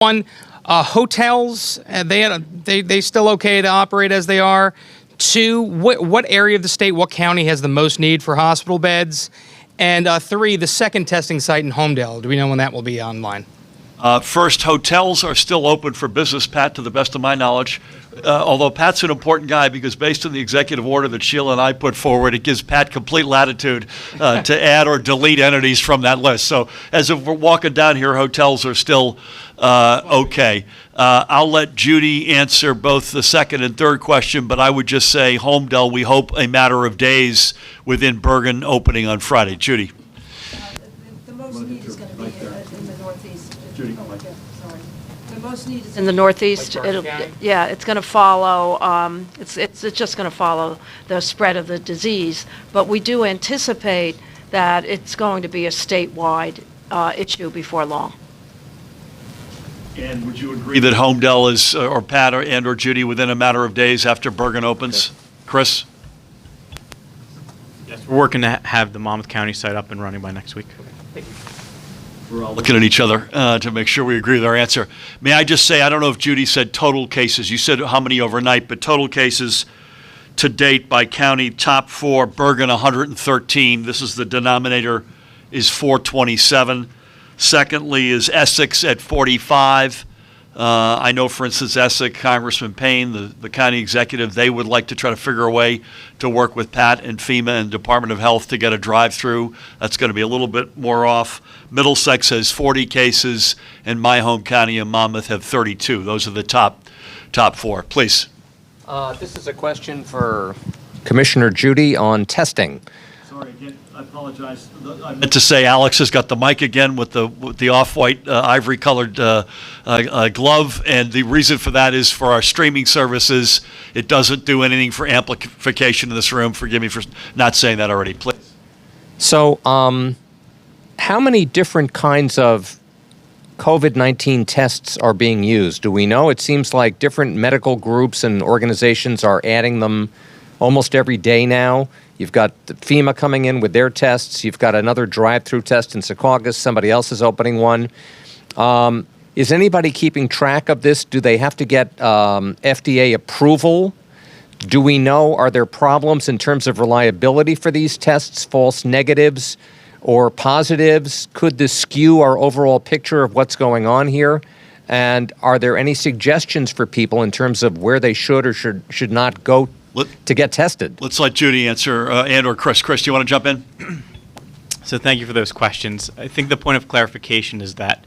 One, hotels, they still okay to operate as they are. Two, what area of the state, what county has the most need for hospital beds? And three, the second testing site in Homedale. Do we know when that will be online? First, hotels are still open for business, Pat, to the best of my knowledge. Although Pat's an important guy because based on the executive order that Sheila and I put forward, it gives Pat complete latitude to add or delete entities from that list. So as if we're walking down here, hotels are still okay. I'll let Judy answer both the second and third question, but I would just say Homedale, we hope a matter of days within Bergen opening on Friday. Judy. The most need is going to be in the Northeast. Judy. Sorry. The most need is in the Northeast. It's going to follow. It's just going to follow the spread of the disease. But we do anticipate that it's going to be a statewide issue before long. And would you agree that Homedale is, or Pat or Judy, within a matter of days after Bergen opens? Chris? Yes, we're working to have the Monmouth County site up and running by next week. We're all looking at each other to make sure we agree with our answer. May I just say, I don't know if Judy said total cases. You said how many overnight, but total cases to date by county, top four, Bergen 113. This is the denominator is 427. Secondly is Essex at 45. I know, for instance, Essex, Congressman Payne, the county executive, they would like to try to figure a way to work with Pat and FEMA and Department of Health to get a drive-through. That's going to be a little bit more off. Middlesex has 40 cases, and my home county and Monmouth have 32. Those are the top four. Please. This is a question for Commissioner Judy on testing. Sorry, again, I apologize. I meant to say Alex has got the mic again with the off-white ivory-colored glove, and the reason for that is for our streaming services. It doesn't do anything for amplification in this room. Forgive me for not saying that already. Please. So, how many different kinds of COVID-19 tests are being used? Do we know? It seems like different medical groups and organizations are adding them almost every day now. You've got FEMA coming in with their tests. You've got another drive-through test in Secaucus. Somebody else is opening one. Is anybody keeping track of this? Do they have to get FDA approval? Do we know, are there problems in terms of reliability for these tests, false negatives or positives? Could this skew our overall picture of what's going on here? And are there any suggestions for people in terms of where they should or should not go to get tested? Let's let Judy answer, and or Chris. Chris, do you want to jump in? So thank you for those questions. I think the point of clarification is that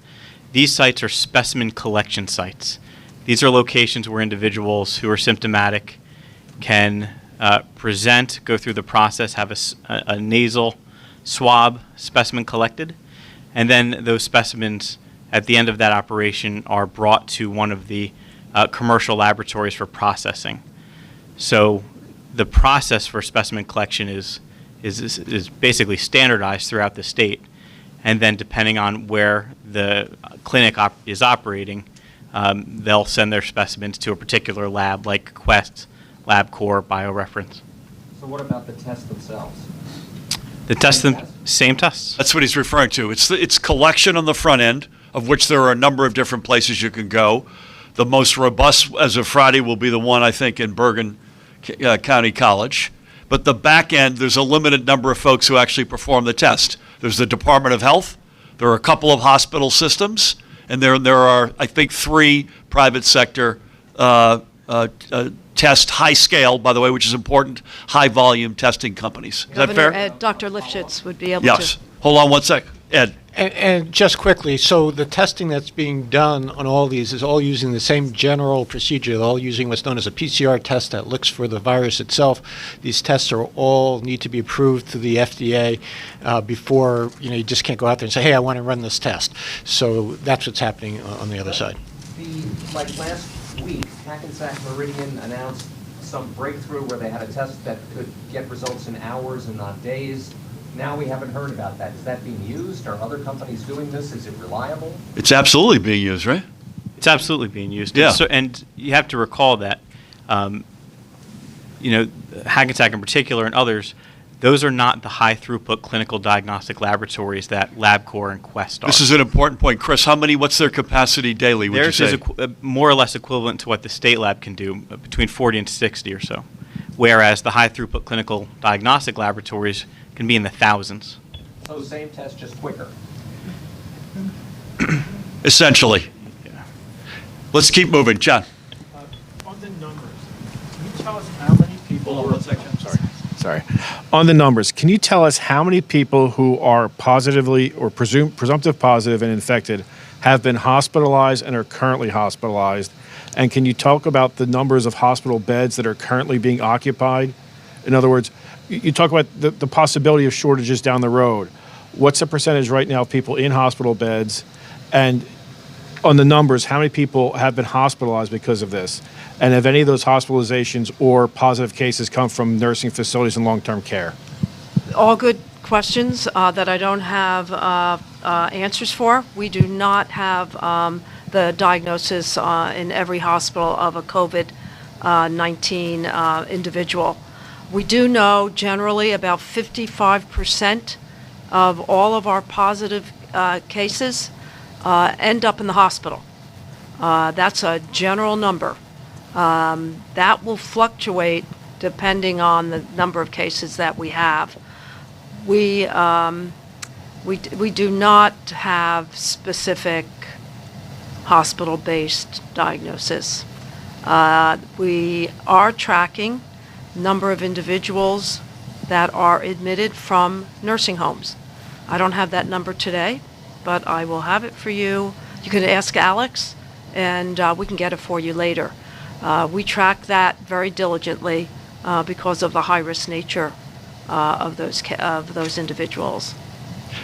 these sites are specimen collection sites. These are locations where individuals who are symptomatic can present, go through the process, have a nasal swab specimen collected, and then those specimens at the end of that operation are brought to one of the commercial laboratories for processing. So the process for specimen collection is basically standardized throughout the state, and then depending on where the clinic is operating, they'll send their specimens to a particular lab like Quest, LabCorp, BioReference. So what about the tests themselves? The tests, same tests. That's what he's referring to. It's collection on the front end, of which there are a number of different places you can go. The most robust as of Friday will be the one, I think, in Bergen County College. But the back end, there's a limited number of folks who actually perform the test. There's the Department of Health. There are a couple of hospital systems. And there are, I think, 3 private sector test, high scale, by the way, which is important, high volume testing companies. Is that fair? Dr. Lifshitz would be able to. Yes. Hold on one sec. Ed. And just quickly, so the testing that's being done on all these is all using the same general procedure. They're all using what's known as a PCR test that looks for the virus itself. These tests are all need to be approved through the FDA before, you just can't go out there and say, hey, I want to run this test. So that's what's happening on the other side. Like last week, Hackensack Meridian announced some breakthrough where they had a test that could get results in hours and not days. Now we haven't heard about that. Is that being used? Are other companies doing this? Is it reliable? It's absolutely being used, right? It's absolutely being used. Yeah. And you have to recall that, Hackensack in particular and others, Those are not the high throughput clinical diagnostic laboratories that LabCorp and Quest are. This is an important point. Chris, what's their capacity daily, would you Theirs say? is more or less equivalent to what the state lab can do, between 40 and 60 or so, whereas the high throughput clinical diagnostic laboratories can be in the thousands. So same test, just quicker. Essentially. Yeah. Let's keep moving. John? On the numbers, can you tell us how many people? Hold on one second. Sorry. On the numbers, can you tell us how many people who are positively or presumptive positive and infected have been hospitalized and are currently hospitalized? And can you talk about the numbers of hospital beds that are currently being occupied? In other words, you talk about the possibility of shortages down the road. What's the percentage right now of people in hospital beds? And on the numbers, how many people have been hospitalized because of this? And have any of those hospitalizations or positive cases come from nursing facilities and long-term care? All good questions that I don't have answers for. We do not have the diagnosis in every hospital of a COVID-19 individual. We do know generally about 55% of all of our positive cases end up in the hospital. That's a general number. That will fluctuate depending on the number of cases that we have. We do not have specific hospital-based diagnosis. We are tracking number of individuals that are admitted from nursing homes. I don't have that number today, but I will have it for you. You can ask Alex, and we can get it for you later. We track that very diligently because of the high-risk nature of those individuals.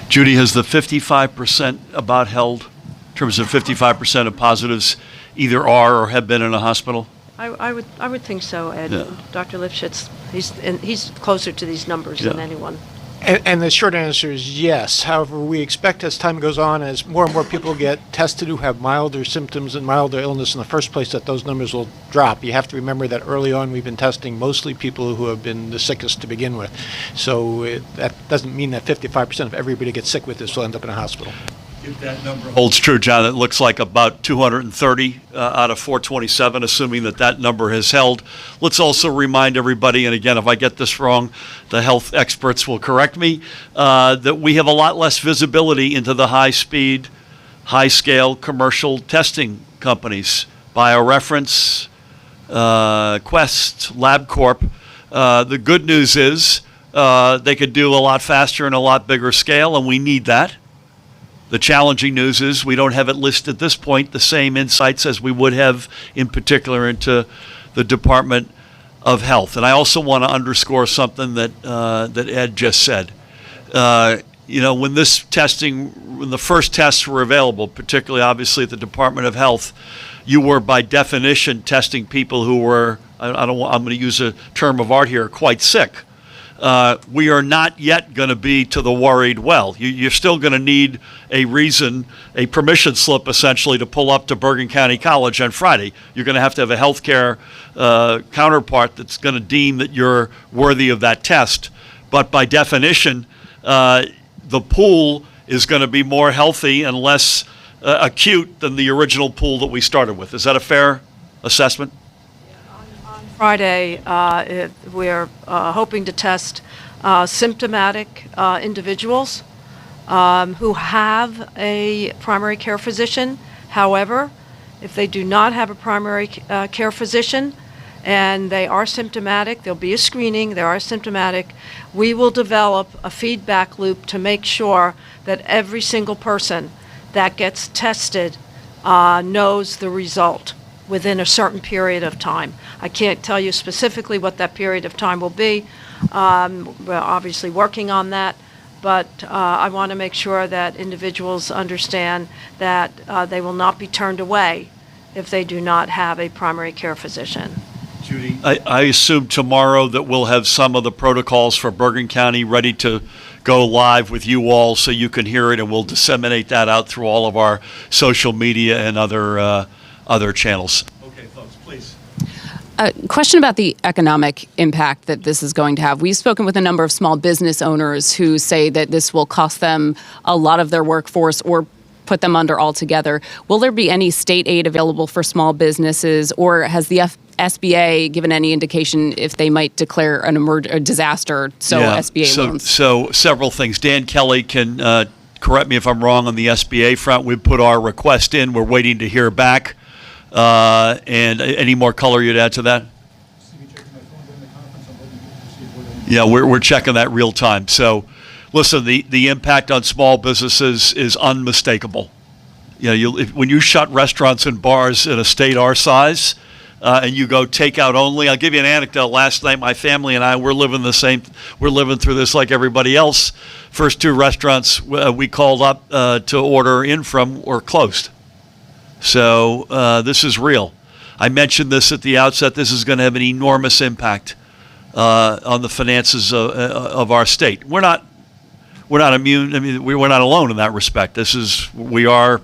Judy, has the 55% about held in terms of 55% of positives either are or have been in a hospital? I would think so, Ed. Yeah. Dr. Lifshitz, he's closer to these numbers than Yeah. anyone. And the short answer is yes. However, we expect as time goes on, as more and more people get tested who have milder symptoms and milder illness in the first place, that those numbers will drop. You have to remember that early on we've been testing mostly people who have been the sickest to begin with. So that doesn't mean that 55% of everybody gets sick with this will end up in a hospital. If that number holds true, John, it looks like about 230 out of 427, assuming that number has held. Let's also remind everybody, and again, if I get this wrong, the health experts will correct me, that we have a lot less visibility into the high-speed, high-scale commercial testing companies. BioReference, Quest, LabCorp. The good news is they could do a lot faster and a lot bigger scale, and we need that. The challenging news is we don't have at least at this point the same insights as we would have in particular into the Department of Health. And I also want to underscore something that Ed just said. When when the first tests were available, particularly obviously at the Department of Health, you were by definition testing people who were, I'm going to use a term of art here, quite sick. We are not yet going to be to the worried well. You're still going to need a reason, a permission slip essentially to pull up to Bergen County College on Friday. You're going to have a healthcare counterpart that's going to deem that you're worthy of that test. But by definition, the pool is going to be more healthy and less acute than the original pool that we started with. Is that a fair assessment? Friday, we're hoping to test symptomatic individuals who have a primary care physician. However, if they do not have a primary care physician and they are symptomatic, there'll be a screening, they are symptomatic, we will develop a feedback loop to make sure that every single person that gets tested knows the result within a certain period of time. I can't tell you specifically what that period of time will be. We're obviously working on that, but I want to make sure that individuals understand that they will not be turned away if they do not have a primary care physician. Judy, I assume tomorrow that we'll have some of the protocols for Bergen County ready to go live with you all so you can hear it, and we'll disseminate that out through all of our social media and other channels. Okay, folks, please. Question about the economic impact that this is going to have. We've spoken with a number of small business owners who say that this will cost them a lot of their workforce or put them under altogether. Will there be any state aid available for small businesses, or has the SBA given any indication if they might declare a disaster, SBA loans? So several things. Dan Kelly can correct me if I'm wrong on the SBA front. We've put our request in. We're waiting to hear back. And any more color you'd add to that? Yeah, we're checking that real time. So, listen, the impact on small businesses is unmistakable. When you shut restaurants and bars in a state our size, and you go takeout only. I'll give you an anecdote. Last night, my family and I we're living through this like everybody else. First two restaurants we called up to order in from were closed. So this is real. I mentioned this at the outset. This is going to have an enormous impact on the finances of our state. We're not immune. I mean, we're not alone in that respect. We are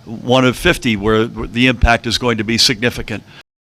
one of 50 where the impact is going to be significant.